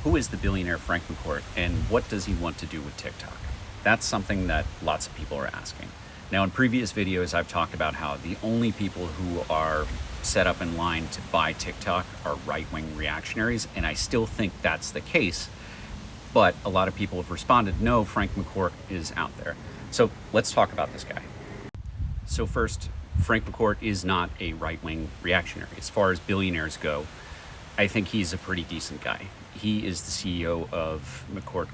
Who is the billionaire Frank McCourt, and what does he want to do with TikTok? That's something that lots of people are asking. Now, in previous videos, I've talked about how the only people who are set up in line to buy TikTok are right-wing reactionaries, and I still think that's the case. But a lot of people have responded, no, Frank McCourt is out there. So let's talk about this guy. So first, Frank McCourt is not a right-wing reactionary. As far as billionaires go, I think he's a pretty decent guy. He is the CEO of McCourt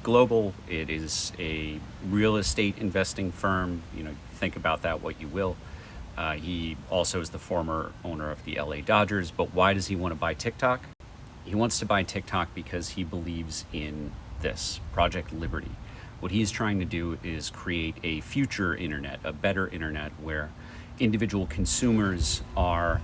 Global. It is a real estate investing firm. You know, think about that what you will. He also is the former owner of the LA Dodgers. But why does he want to buy TikTok? He wants to buy TikTok because he believes in this, Project Liberty. What he's trying to do is create a future internet, a better internet, where individual consumers are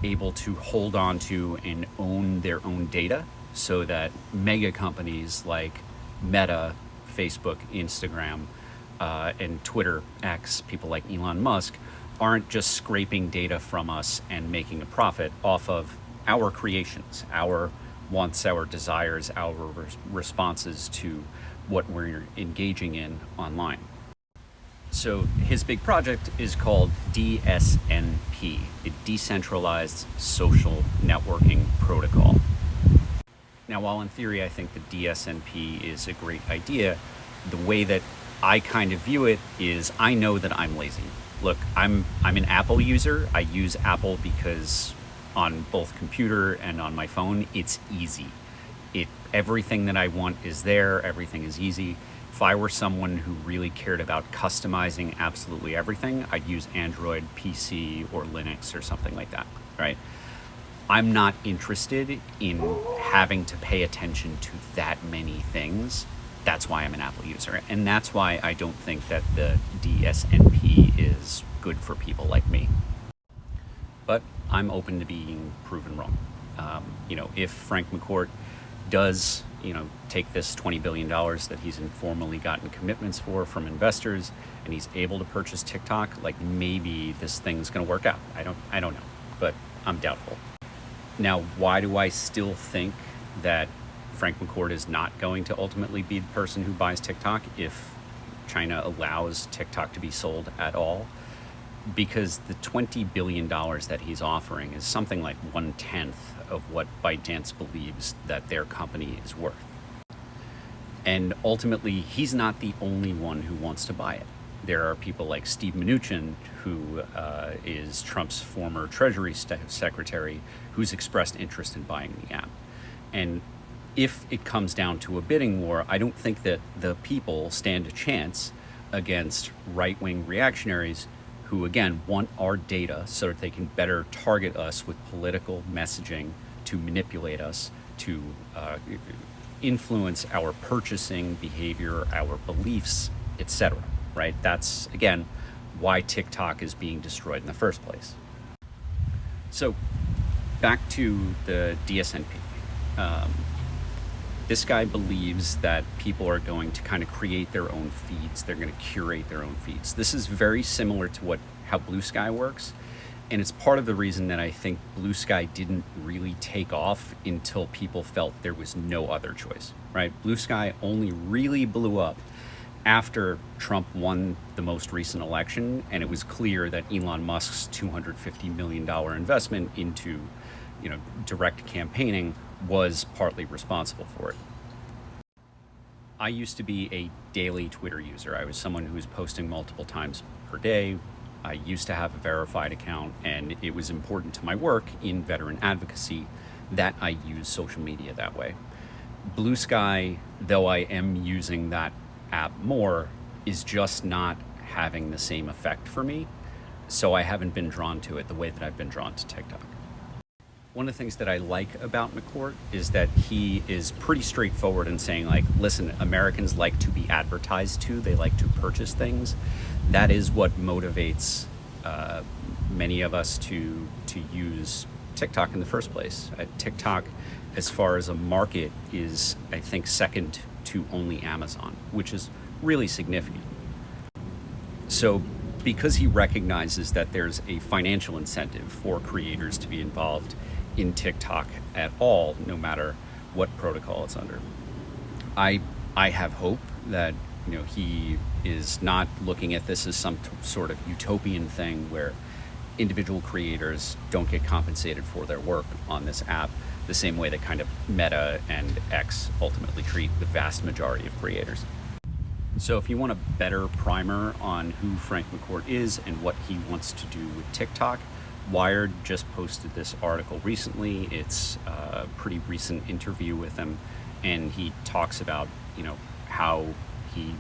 able to hold on to and own their own data, so that mega companies like Meta, Facebook, Instagram, and Twitter, X, people like Elon Musk, aren't just scraping data from us and making a profit off of our creations, our wants, our desires, our responses to what we're engaging in online. So his big project is called DSNP, the Decentralized Social Networking Protocol. Now, while in theory I think the DSNP is a great idea, the way that I kind of view it is I know that I'm lazy. Look, I'm an Apple user. I use Apple because on both computer and on my phone, it's easy. Everything that I want is there, everything is easy. If I were someone who really cared about customizing absolutely everything, I'd use Android, PC, or Linux or something like that, right? I'm not interested in having to pay attention to that many things. That's why I'm an Apple user. And that's why I don't think that the DSNP is good for people like me. But I'm open to being proven wrong. If Frank McCourt does, take this $20 billion that he's informally gotten commitments for from investors, and he's able to purchase TikTok, like maybe this thing's gonna work out. I don't know, but I'm doubtful. Now, why do I still think that Frank McCourt is not going to ultimately be the person who buys TikTok if China allows TikTok to be sold at all? Because the $20 billion that he's offering is something like 1/10 of what ByteDance believes that their company is worth. And ultimately, he's not the only one who wants to buy it. There are people like Steve Mnuchin, who is Trump's former Treasury Secretary, who's expressed interest in buying the app. And if it comes down to a bidding war, I don't think that the people stand a chance against right-wing reactionaries who, again, want our data so that they can better target us with political messaging to manipulate us, to influence our purchasing behavior, our beliefs, etc. Right? That's, again, why TikTok is being destroyed in the first place. So, back to the DSNP. This guy believes that people are going to kind of create their own feeds. They're going to curate their own feeds. This is very similar to how Blue Sky works. And it's part of the reason that I think Blue Sky didn't really take off until people felt there was no other choice, right? Blue Sky only really blew up after Trump won the most recent election, and it was clear that Elon Musk's $250 million investment into, direct campaigning was partly responsible for it. I used to be a daily Twitter user. I was someone who was posting multiple times per day. I used to have a verified account, and it was important to my work in veteran advocacy that I use social media that way. Blue Sky, though I am using that app more, is just not having the same effect for me, so I haven't been drawn to it the way that I've been drawn to TikTok. One of the things that I like about McCourt is that he is pretty straightforward in saying, like, listen, Americans like to be advertised to, they like to purchase things. That is what motivates many of us to use TikTok in the first place. TikTok, as far as a market, is, I think, second to only Amazon, which is really significant. So because he recognizes that there's a financial incentive for creators to be involved in TikTok at all, no matter what protocol it's under. I have hope that he is not looking at this as some sort of utopian thing where individual creators don't get compensated for their work on this app the same way that kind of Meta and X ultimately treat the vast majority of creators. So if you want a better primer on who Frank McCourt is and what he wants to do with TikTok, Wired just posted this article recently. It's a pretty recent interview with him, and he talks about how he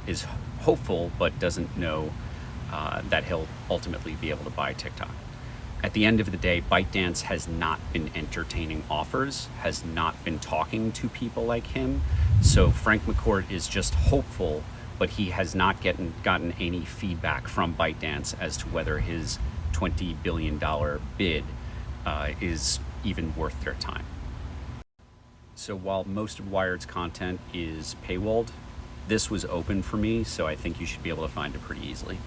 is hopeful but doesn't know that he'll ultimately be able to buy TikTok. At the end of the day, ByteDance has not been entertaining offers, has not been talking to people like him. So Frank McCourt is just hopeful, but he has not gotten any feedback from ByteDance as to whether his $20 billion bid is even worth their time. So while most of Wired's content is paywalled, this was open for me, so I think you should be able to find it pretty easily.